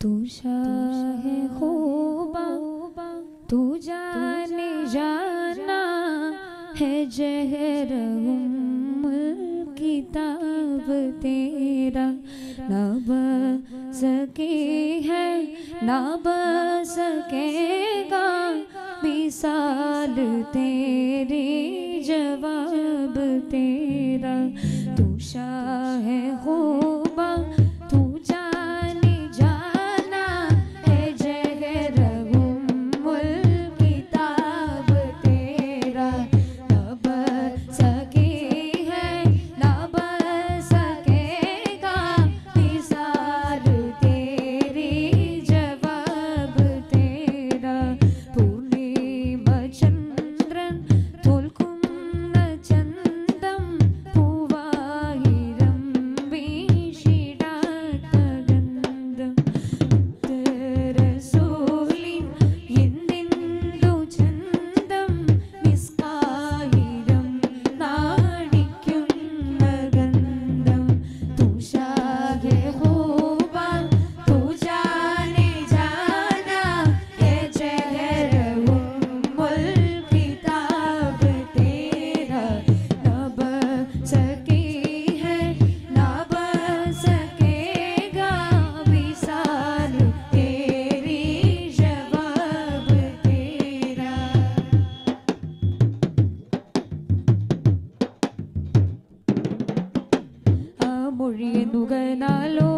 तू शाह खूबा तू जाने जाना है जहर किताब तेरा ना सके है ना सकेगा मिसाल तेरी जवाब तेरा तू शाह खूबा तू जाने जाना है जहर किताब तेरा नब सके है नब सकेगा मिसाल तेरी जवाब तेरा पूर्णिमा चंद्रन തോൽക്കുന്ന ചന്തം പൂവായിരം വീശിടാത്ത ഗന്ധം റസൂലിൻ എന്തെന്തു ചന്തം നിസ്കായിരം നാടിക്കുന്ന ഗന്ധം തൂ ഷാഹെ ഖൂബാ തൂ ജാനെ ജാനാ ഹേ ജഹർ किताब तेरा नब सके है नब सकेगा मिसाल तेरी जवाब तेरा ആ മൊഴിയെ നുകനാലോ